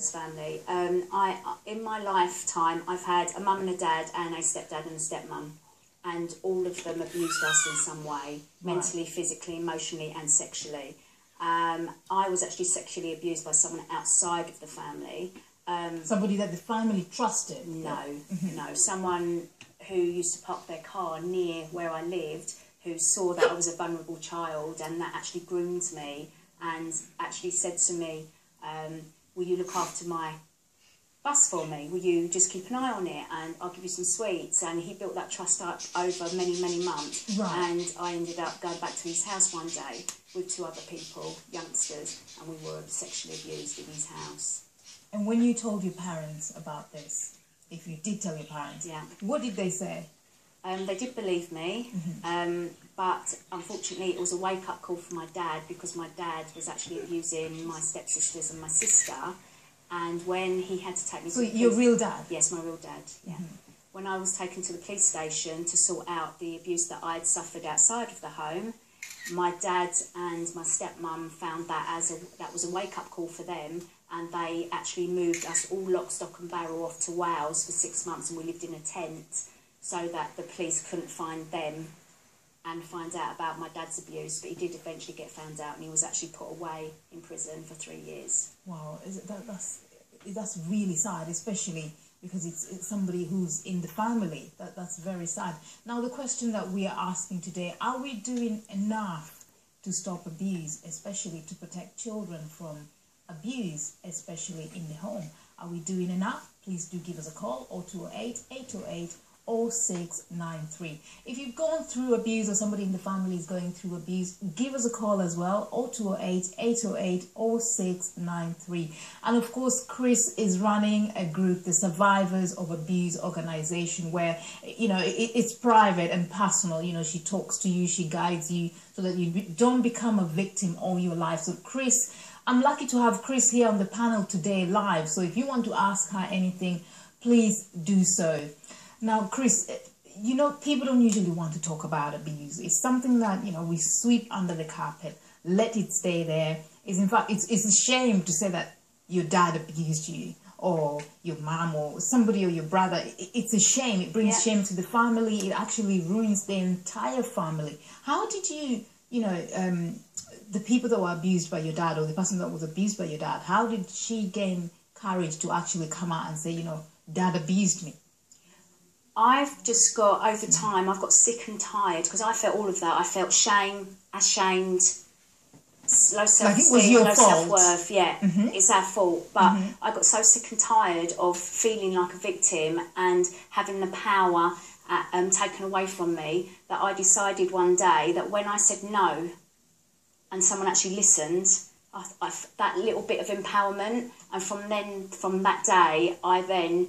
Family. In my lifetime, I've had a mum and a dad and a stepdad and a stepmum, and all of them abused us in some way, mentally, physically, emotionally, and sexually. I was actually sexually abused by someone outside of the family. Somebody that the family trusted? No, no. Someone who used to park their car near where I lived, who saw that I was a vulnerable child, and that actually groomed me, and actually said to me, will you look after my bus for me? Will you just keep an eye on it, and I'll give you some sweets? And he built that trust up over many, many months. Right. And I ended up going back to his house one day with 2 other people, youngsters, and we were sexually abused in his house. And when you told your parents about this, if you did tell your parents, what did they say? They did believe me, but unfortunately it was a wake-up call for my dad, because my dad was actually abusing my stepsisters and my sister, and when he had to take me to the police... your real dad? Yes, my real dad, yeah. When I was taken to the police station to sort out the abuse that I'd suffered outside of the home, my dad and my stepmum found that that was a wake-up call for them, and they actually moved us all lock, stock and barrel off to Wales for 6 months, and we lived in a tent, so that the police couldn't find them and find out about my dad's abuse. But he did eventually get found out, and he was actually put away in prison for 3 years. Wow, that's really sad, especially because it's somebody who's in the family. That's very sad. Now, the question that we are asking today, are we doing enough to stop abuse, especially to protect children from abuse, especially in the home? Are we doing enough? Please do give us a call, 0208 808 0693. If you've gone through abuse, or somebody in the family is going through abuse, give us a call as well, 0208 808 0693. And of course, Chris is running a group, the Survivors of Abuse organization, where it's private and personal. She talks to you, she guides you so that you don't become a victim all your life. So Chris, I'm lucky to have Chris here on the panel today live, so if you want to ask her anything, please do so. Now, Chris, people don't usually want to talk about abuse. It's something that, we sweep under the carpet, let it stay there. In fact, it's a shame to say that your dad abused you, or your mom, or somebody, or your brother. It's a shame. It brings shame to the family. It actually ruins the entire family. How did you, the people that were abused by your dad, or the person that was abused by your dad, how did she gain courage to actually come out and say, dad abused me? I've just got, over time, I've got sick and tired, because I felt all of that. I felt shame, ashamed, low self-esteem, low self-worth. Yeah, it's our fault. But I got so sick and tired of feeling like a victim and having the power taken away from me, that I decided one day that when I said no and someone actually listened, that little bit of empowerment, and from that day, I then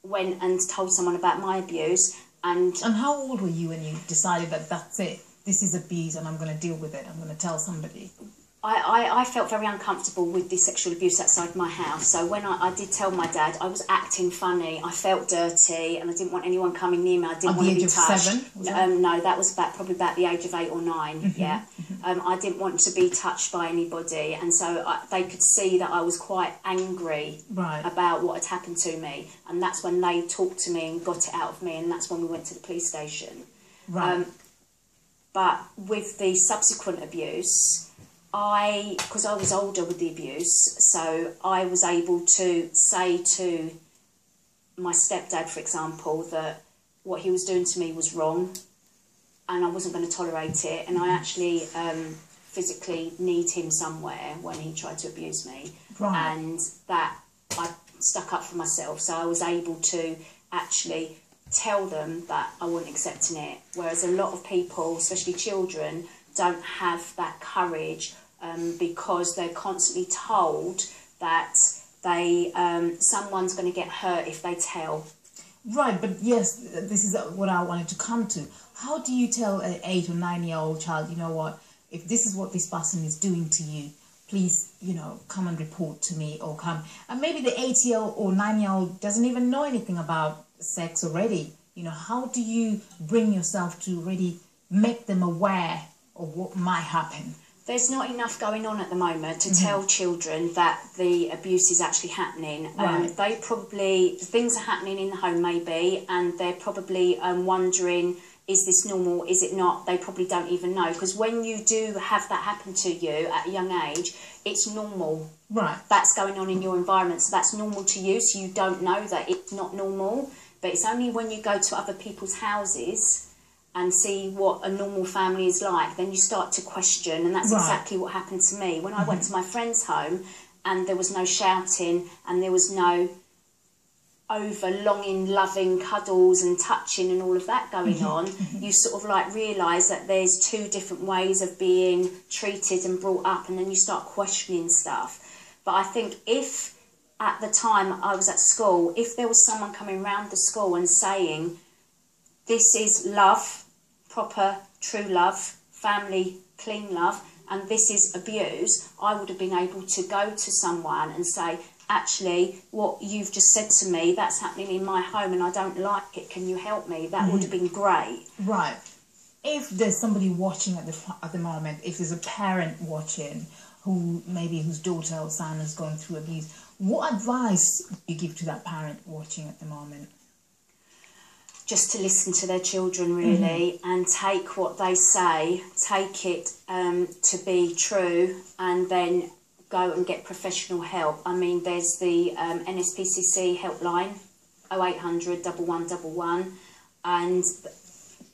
went and told someone about my abuse. And how old were you when you decided that that's it, this is abuse and I'm going to deal with it, I'm going to tell somebody? I felt very uncomfortable with the sexual abuse outside my house. So when I did tell my dad, I was acting funny, I felt dirty, and I didn't want anyone coming near me. I didn't want to be touched. At the age of 7? Was that? No, that was probably about the age of 8 or 9, I didn't want to be touched by anybody, and so they could see that I was quite angry about what had happened to me, and that's when they talked to me and got it out of me, and that's when we went to the police station. But with the subsequent abuse, because I was older with the abuse, so I was able to say to my stepdad, for example, that what he was doing to me was wrong, and I wasn't going to tolerate it, and I actually physically kneed him somewhere when he tried to abuse me, and that I stuck up for myself, so I was able to actually tell them that I wasn't accepting it, whereas a lot of people, especially children, don't have that courage, because they're constantly told that someone's going to get hurt if they tell. Right, but yes, this is what I wanted to come to. How do you tell an 8 or 9-year-old child, you know what, if this is what this person is doing to you, please, come and report to me, or come. And maybe the 8-year-old or 9-year-old doesn't even know anything about sex already. How do you bring yourself to really make them aware of what might happen? There's not enough going on at the moment to tell children that the abuse is actually happening. Right. They probably, things are happening in the home maybe, and they're probably wondering, is this normal, is it not? They probably don't even know, because when you do have that happen to you at a young age, it's normal. Right. That's going on in your environment, so that's normal to you, so you don't know that it's not normal. But it's only when you go to other people's houses and see what a normal family is like, then you start to question, and that's Right. exactly what happened to me. When I went to my friend's home and there was no shouting and there was no over-longing, loving cuddles and touching and all of that going on, you sort of like realise that there's two different ways of being treated and brought up, and then you start questioning stuff. But I think if at the time I was at school, if there was someone coming round the school and saying, this is love, proper, true love, family, clean love, and this is abuse, I would have been able to go to someone and say, actually, what you've just said to me, that's happening in my home and I don't like it, can you help me? That would have been great. Right. If there's somebody watching at the moment, if there's a parent watching whose daughter or son is going through abuse, what advice do you give to that parent watching at the moment? Just to listen to their children, really, and take what they say, take it to be true, and then go and get professional help. I mean, there's the NSPCC helpline, 0800 1111, and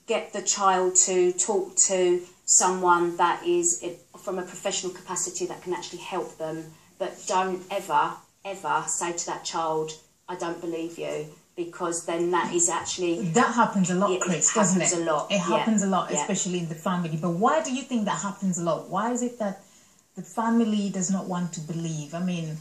get the child to talk to someone that is from a professional capacity that can actually help them. But don't ever, ever say to that child, I don't believe you, because then that is actually... That happens a lot, Chris, doesn't it? It happens a lot. It happens a lot, Yeah. especially in the family. But why do you think that happens a lot? Why is it that the family does not want to believe? I mean,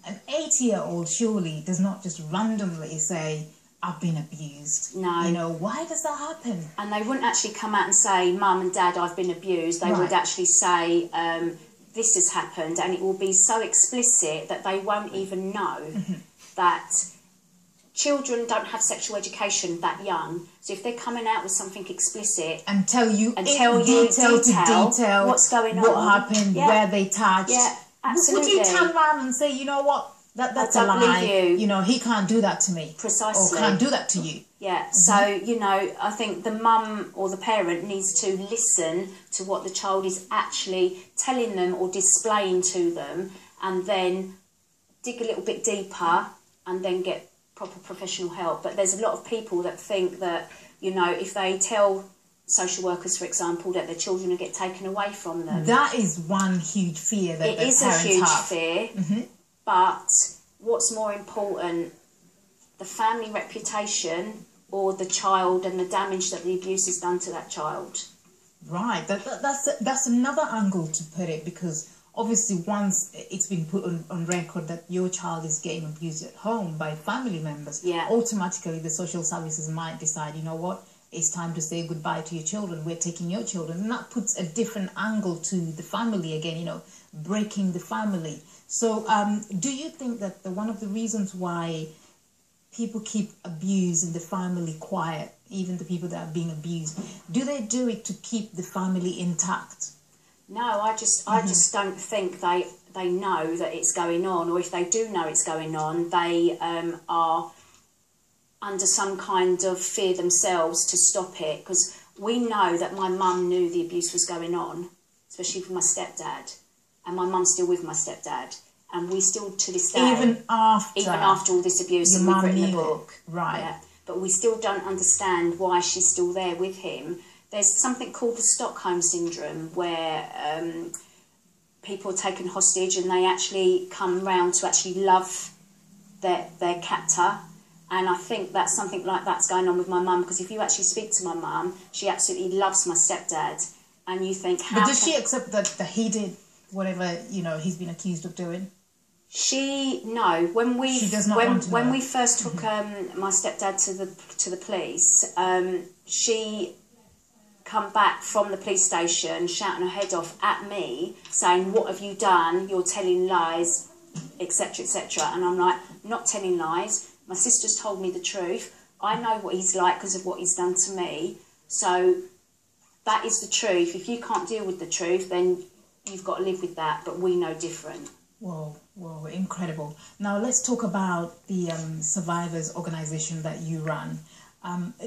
an 80-year-old surely does not just randomly say, I've been abused. No. You know, why does that happen? And they wouldn't actually come out and say, Mum and Dad, I've been abused. They Right. would actually say, this has happened, and it will be so explicit that they won't even know that children don't have sexual education that young. So if they're coming out with something explicit And tell you and in tell you detail to detail what's going what on, happened, Yeah. where they touched. Yeah, absolutely. Would you turn around and say, you know what, that's a don't lie. believe you. know, he can't do that to me. Precisely. Or can't do that to you. Yeah, so, you know, I think the mum or the parent needs to listen to what the child is actually telling them or displaying to them, and then dig a little bit deeper and then get proper professional help. But there's a lot of people that think that, you know, if they tell social workers, for example, that their children will get taken away from them. That is one huge fear that It the is a parents huge have. fear, but what's more important, the family reputation or the child and the damage that the abuse has done to that child? Right, that's another angle to put it, because obviously once it's been put on record that your child is getting abused at home by family members, Yeah. automatically the social services might decide, you know what, it's time to say goodbye to your children, we're taking your children. And that puts a different angle to the family again, you know, breaking the family. So do you think that one of the reasons why people keep abuse in the family quiet, even the people that are being abused, do they do it to keep the family intact? No, I just don't think they know that it's going on, or if they do know it's going on, they are under some kind of fear themselves to stop it. Because we know that my mum knew the abuse was going on, especially with my stepdad, and my mum's still with my stepdad, and we still to this day, Even after all this abuse, your and we've mum written a knew book, it. Right. Yeah, but we still don't understand why she's still there with him. There's something called the Stockholm Syndrome, where people are taken hostage and they actually come round to actually love their captor. And I think that's something like that's going on with my mum, because if you actually speak to my mum, she absolutely loves my stepdad. And you think, how But does she accept that he did whatever, you know, he's been accused of doing? No. When we She does not want to when know. we first took my stepdad to the police, she come back from the police station shouting her head off at me, saying, "What have you done? You're telling lies," etc., etc. And I'm like, "I'm not telling lies. My sister's told me the truth. I know what he's like because of what he's done to me. So that is the truth. If you can't deal with the truth, then you've got to live with that, but we know different. Whoa, whoa, incredible. Now let's talk about the survivors organization that you run.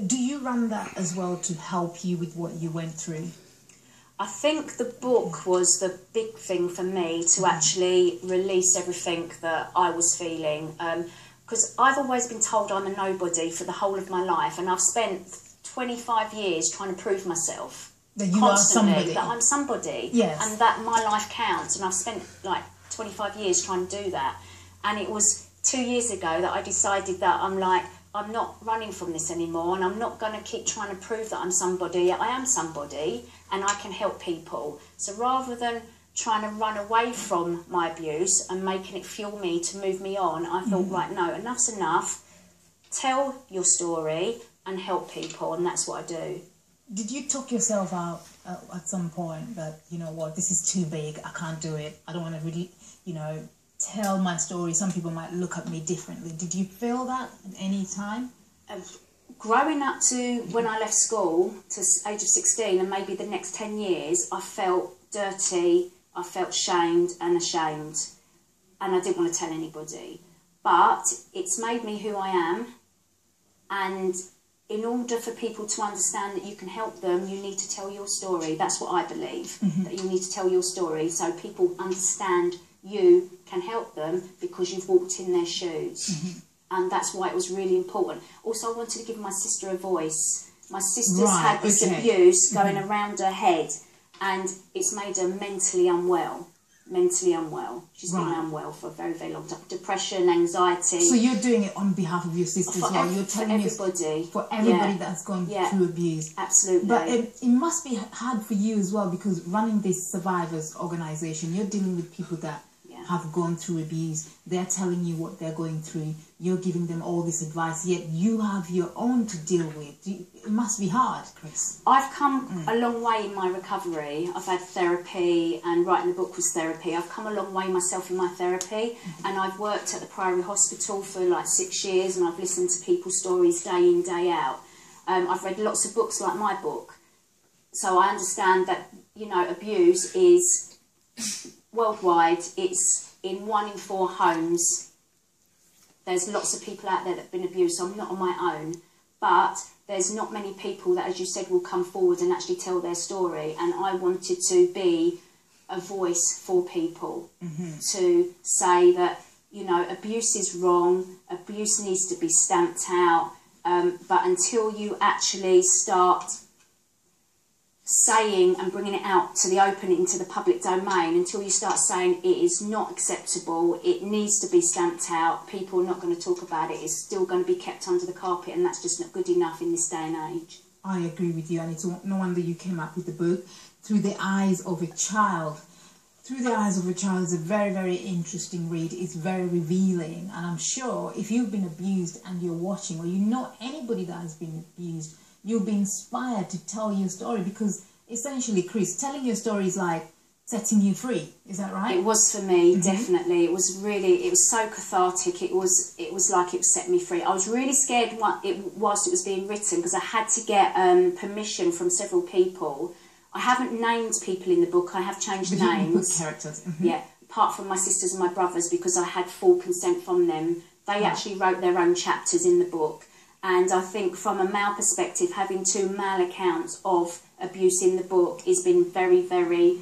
Do you run that as well to help you with what you went through? I think the book was the big thing for me to actually release everything that I was feeling. Because I've always been told I'm a nobody for the whole of my life, and I've spent 25 years trying to prove myself. That you constantly, are somebody. that I'm somebody. Yes. And that my life counts, and I've spent like 25 years trying to do that. And it was 2 years ago that I decided that I'm not running from this anymore, and I'm not going to keep trying to prove that I'm somebody. I am somebody, and I can help people. So rather than trying to run away from my abuse and making it fuel me to move me on, I thought, right, no, enough's enough. Tell your story and help people, and that's what I do. Did you talk yourself out at some point that, you know what, this is too big, I can't do it, I don't want to really, tell my story, some people might look at me differently? Did you feel that at any time? Growing up to when I left school, to age of 16, and maybe the next 10 years, I felt dirty, I felt shamed and ashamed, and I didn't want to tell anybody. But it's made me who I am, and in order for people to understand that you can help them, you need to tell your story. That's what I believe, that you need to tell your story so people understand you can help them because you've walked in their shoes. And that's why it was really important. Also, I wanted to give my sister a voice. My sister's had this abuse going around her head, and it's made her mentally unwell. She's been unwell for a very, very long time. Depression, anxiety. So you're doing it on behalf of your sister as well? You're telling everybody. For everybody that's gone through abuse. Absolutely. But it must be hard for you as well, because running this survivors organisation, you're dealing with people that have gone through abuse. They're telling you what they're going through. You're giving them all this advice, yet you have your own to deal with. It must be hard, Chris. I've come a long way in my recovery. I've had therapy, and writing the book was therapy. I've come a long way myself in my therapy, and I've worked at the Priory Hospital for like 6 years, and I've listened to people's stories day in, day out. I've read lots of books like my book. So I understand that, abuse is worldwide. It's in 1 in 4 homes. There's lots of people out there that have been abused, so I'm not on my own. But there's not many people that, as you said, will come forward and actually tell their story. And I wanted to be a voice for people to say that, abuse is wrong, abuse needs to be stamped out. But until you actually start saying and bringing it out to the open, into the public domain, until you start saying it is not acceptable, it needs to be stamped out, people are not going to talk about it, it's still going to be kept under the carpet, and that's just not good enough in this day and age. I agree with you, and it's no wonder you came up with the book, Through the Eyes of a Child. Through the Eyes of a Child is a very, very interesting read. It's very revealing, and I'm sure if you've been abused and you're watching, or you know anybody that has been abused, you'll be inspired to tell your story, because essentially, Chris, telling your story is like setting you free. Is that right? It was for me, definitely. It was so cathartic. It was like it set me free. I was really scared whilst it was being written, because I had to get permission from several people. I haven't named people in the book. I have changed names. You put characters. Yeah, apart from my sisters and my brothers, because I had full consent from them. They actually wrote their own chapters in the book. And I think from a male perspective, having 2 male accounts of abuse in the book has been very, very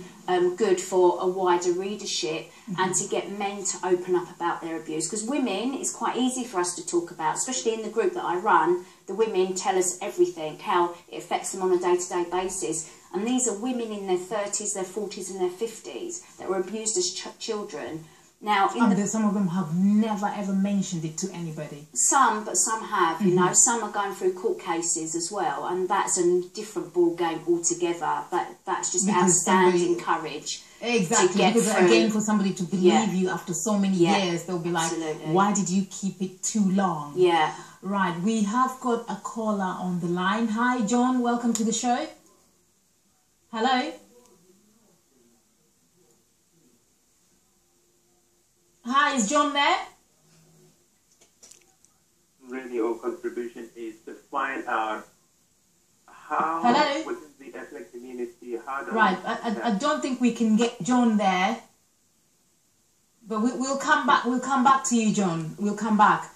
good for a wider readership, and to get men to open up about their abuse. Because women, it's quite easy for us to talk about, especially in the group that I run. The women tell us everything, how it affects them on a day-to-day basis. And these are women in their 30s, their 40s and their 50s that were abused as children. Now, some of them have never ever mentioned it to anybody. But some have, some are going through court cases as well, and that's a different ball game altogether. But that's just outstanding courage. Exactly, because again, for somebody to believe you after so many years, they'll be like, why did you keep it too long? Yeah. Right, we have got a caller on the line. Hi, John, welcome to the show. Hello? Hi, is John there? Really, our contribution is to find out how Hello? within the ethnic community had. Right, I don't think we can get John there, but we'll come back. We'll come back to you, John. We'll come back.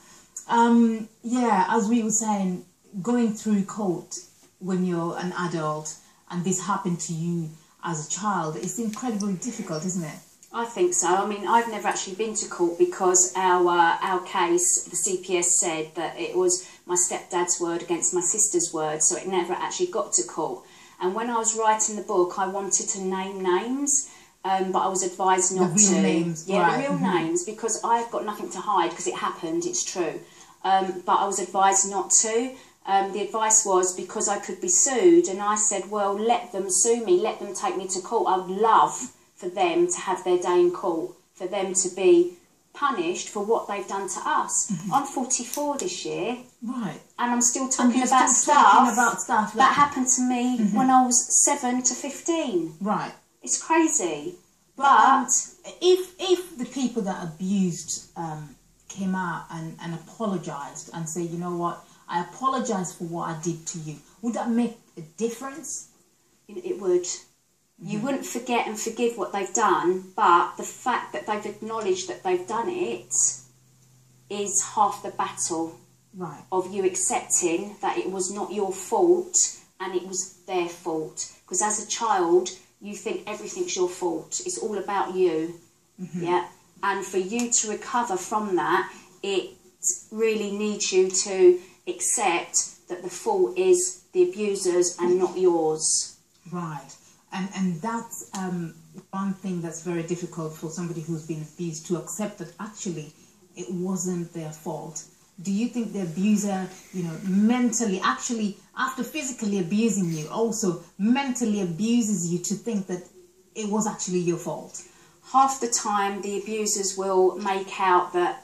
Yeah, as we were saying, going through court when you're an adult and this happened to you as a child, it's incredibly difficult, isn't it? I think so. I mean, I've never actually been to court because our case, the CPS said that it was my stepdad's word against my sister's word, so it never actually got to court. And when I was writing the book, I wanted to name names, but I was advised not the real to. Names, yeah, right. the real names, because I've got nothing to hide because it happened, it's true. But I was advised not to. The advice was because I could be sued, and I said, well, let them sue me, let them take me to court. I would love for them to have their day in court, for them to be punished for what they've done to us. I'm 44 this year, Right. and I'm still talking about stuff that happened to me when I was 7 to 15. Right. It's crazy. But if the people that abused came out and apologized and say, you know what, I apologize for what I did to you, would that make a difference? it would. You wouldn't forget and forgive what they've done, but the fact that they've acknowledged that they've done it is half the battle. Right. Of you accepting that it was not your fault and it was their fault. Because as a child, you think everything's your fault. It's all about you. Yeah. And for you to recover from that, it really needs you to accept that the fault is the abuser's and not yours. Right. And that's one thing that's very difficult for somebody who's been abused, to accept that actually it wasn't their fault. Do you think the abuser, mentally, actually, after physically abusing you, also mentally abuses you to think that it was actually your fault? Half the time, the abusers will make out that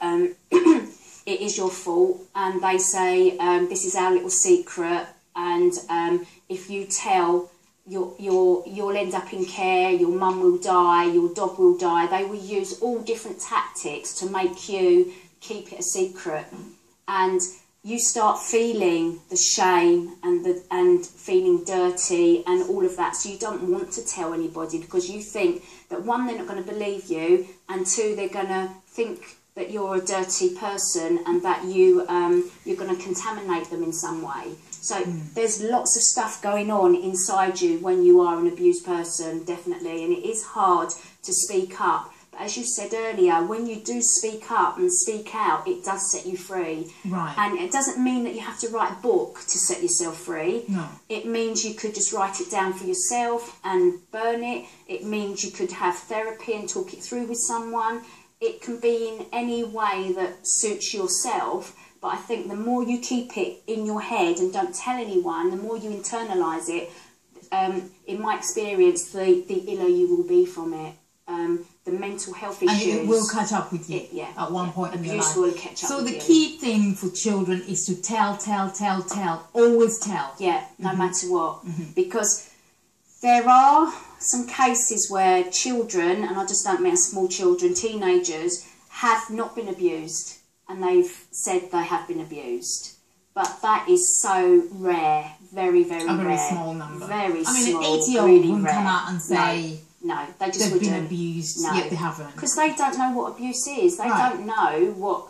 it is your fault, and they say, this is our little secret, and if you tell, you'll end up in care, your mum will die, your dog will die. They will use all different tactics to make you keep it a secret. And you start feeling the shame and feeling dirty and all of that. So you don't want to tell anybody because you think that, one, they're not going to believe you, and two, they're going to think that you're a dirty person and that you're going to contaminate them in some way. So there's lots of stuff going on inside you when you are an abused person, definitely, and it is hard to speak up. But as you said earlier, when you do speak up and speak out, it does set you free. Right. And it doesn't mean that you have to write a book to set yourself free. No. It means you could just write it down for yourself and burn it. It means you could have therapy and talk it through with someone. It can be in any way that suits yourself. But I think the more you keep it in your head and don't tell anyone, the more you internalise it, in my experience, the iller you will be from it. The mental health issues. And it will catch up with you at one point in your life. Abuse will catch up so with the you. key thing for children is to tell. Always tell. Yeah, no matter what. Because there are some cases where children, and I just don't mean small children, teenagers, have not been abused. And they've said they have been abused. But that is so rare. Very, very rare. A very small number. Very small. I mean, an 80-year-old really wouldn't rare. come out and say... No, they just they've wouldn't. been abused, No. yet they haven't. Because they don't know what abuse is. They Right. don't know what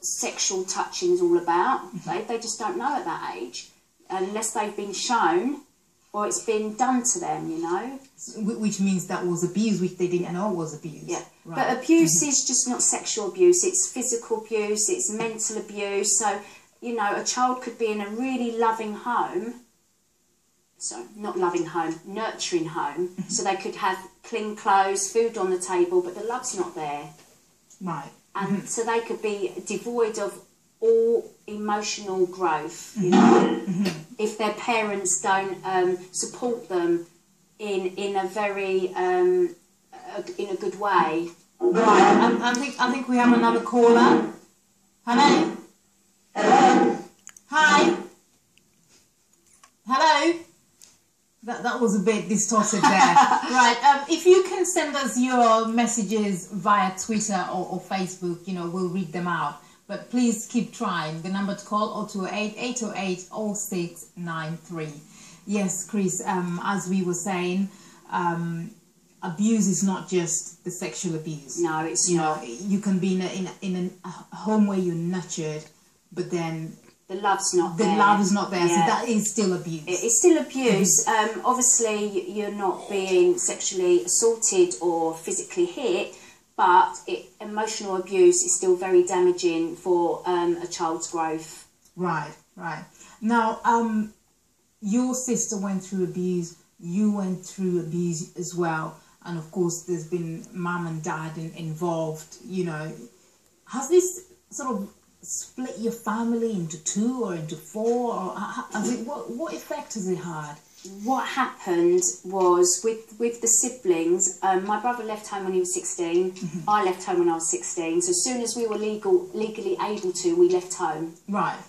sexual touching's all about. They just don't know at that age. Unless they've been shown or it's been done to them, Which means that was abuse, which they didn't know was abuse. Yeah. Right. But abuse is just not sexual abuse. It's physical abuse. It's mental abuse. So, a child could be in a really loving home. So, not loving home, nurturing home. So they could have clean clothes, food on the table, but the love's not there. Right. And so they could be devoid of all emotional growth, if their parents don't support them in a very in a good way. Right. I think we have another caller. Hello. Hi. Hello. That was a bit distorted there. Right. If you can send us your messages via Twitter or Facebook, we'll read them out. But please keep trying. The number to call 028 808 0693. Yes, Chris, as we were saying, abuse is not just the sexual abuse. No, it's you not. know, you can be in a home where you're nurtured, but then The love's not the there. love is not there, so Yeah. that is still abuse. It's still abuse. Obviously, you're not being sexually assaulted or physically hit, but emotional abuse is still very damaging for a child's growth. Right, right. Now, your sister went through abuse, you went through abuse as well, and of course there's been mum and dad involved, you know. Has this sort of split your family into 2 or into 4, or what effect has it had? What happened was with the siblings, my brother left home when he was 16, I left home when I was 16, so as soon as we were legally able to, we left home. Right.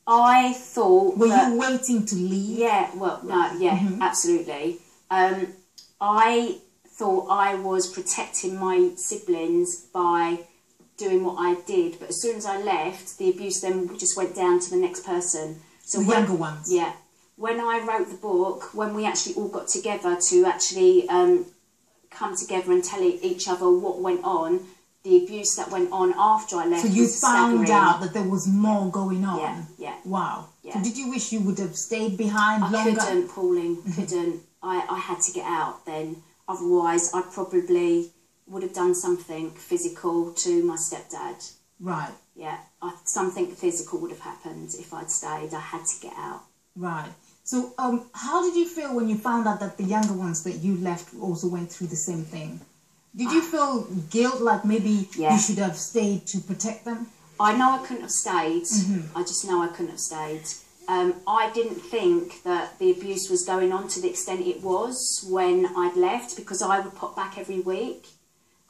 I thought Were you waiting to leave? Yeah, well, no, yeah, absolutely. I thought I was protecting my siblings by doing what I did, but as soon as I left, the abuse then just went down to the next person. So The younger ones? Yeah. When I wrote the book, when we actually all got together to actually come together and tell each other what went on, the abuse that went on after I left. So you was found staggering. out that there was more going on? Yeah, yeah. Wow. Yeah. So did you wish you would have stayed behind I longer? couldn't, Pauline, couldn't. I had to get out then. Otherwise, I probably would have done something physical to my stepdad. Right. Yeah, something physical would have happened if I'd stayed. I had to get out. Right. So how did you feel when you found out that the younger ones that you left also went through the same thing? Did you feel guilt, like maybe you should have stayed to protect them? I know I couldn't have stayed. I just know I couldn't have stayed. I didn't think that the abuse was going on to the extent it was when I'd left, because I would pop back every week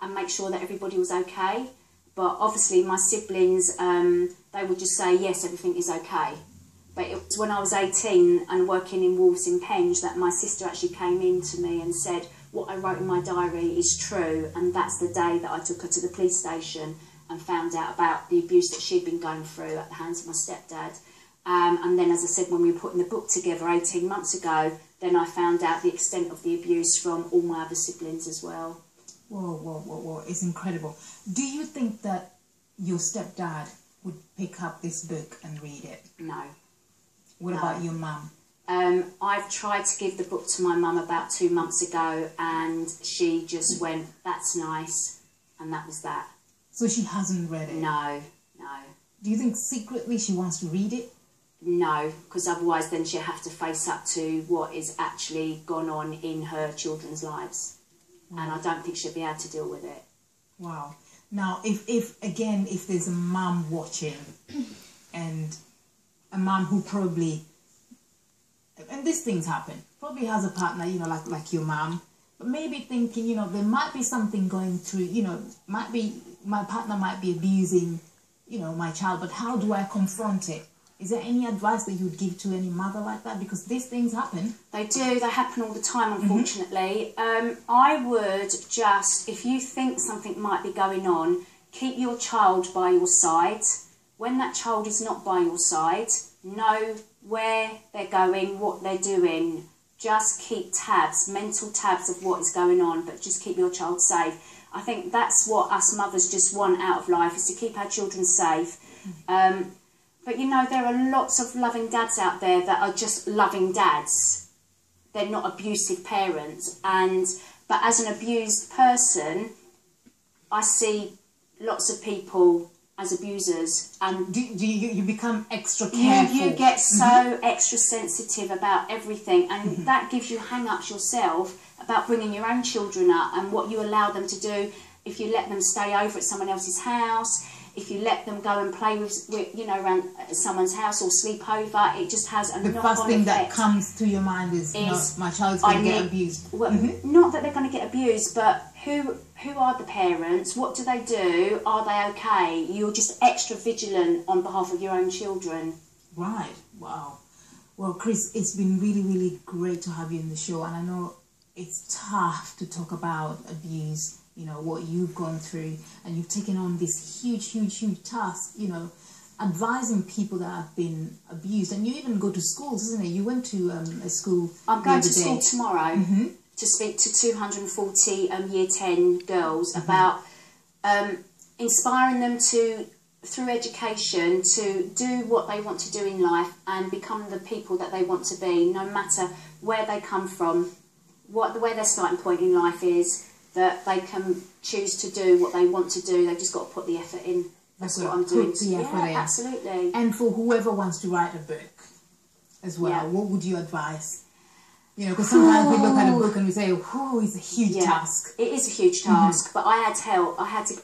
and make sure that everybody was okay. But obviously my siblings, they would just say, yes, everything is okay. But it was when I was 18 and working in Wolves in Penge that my sister actually came in to me and said, what I wrote in my diary is true, and that's the day that I took her to the police station and found out about the abuse that she'd been going through at the hands of my stepdad. And then, as I said, when we were putting the book together 18 months ago, then I found out the extent of the abuse from all my other siblings as well. Whoa, whoa, whoa, whoa. It's incredible. Do you think that your stepdad would pick up this book and read it? No. What about your mum? I've tried to give the book to my mum about 2 months ago, and she just went, that's nice, and that was that. So she hasn't read it? No, no. Do you think secretly she wants to read it? No, because otherwise then she'll have to face up to what is actually gone on in her children's lives. And I don't think she'll be able to deal with it. Wow. Now, if there's a mum watching, and a mum who probably, and these things happen, probably has a partner, you know, like your mum, but maybe thinking, you know, there might be something going through, you know, might be, my partner might be abusing, you know, my child, but how do I confront it? Is there any advice that you would give to any mother like that? Because these things happen. They do. They happen all the time, unfortunately. I would just, if you think something might be going on, keep your child by your side. When that child is not by your side, know where they're going, what they're doing. Just keep tabs, mental tabs of what is going on, but just keep your child safe. I think that's what us mothers just want out of life, is to keep our children safe. But, you know, there are lots of loving dads out there that are just loving dads. They're not abusive parents. But as an abused person, I see lots of people as abusers. And do you become extra careful? You get so extra sensitive about everything. And that gives you hang-ups yourself about bringing your own children up and what you allow them to do. If you let them stay over at someone else's house, if you let them go and play with you know, around someone's house or sleep over, it just has a knock-on effect. The first thing that comes to your mind is my child's going to get abused. Well, not that they're going to get abused, but who are the parents? What do they do? Are they okay? You're just extra vigilant on behalf of your own children. Right. Wow. Well, Chris, it's been really, really great to have you in the show, and I know it's tough to talk about abuse, you know, what you've gone through, and you've taken on this huge, huge, huge task, you know, advising people that have been abused, and you even go to schools, isn't it? You went to a school. I'm the going other to school day. tomorrow Mm-hmm. to speak to 240 Year 10 girls about inspiring them to, through education, to do what they want to do in life and become the people that they want to be, no matter where they come from, where their starting point in life is, that they can choose to do what they want to do. They've just got to put the effort in. That's what I'm doing. Put the effort in. Absolutely. And for whoever wants to write a book as well, Yeah. what would you advise? You know, because sometimes we look at a book and we say, "Oh, it's a huge task." It is a huge task, but I had help. I had to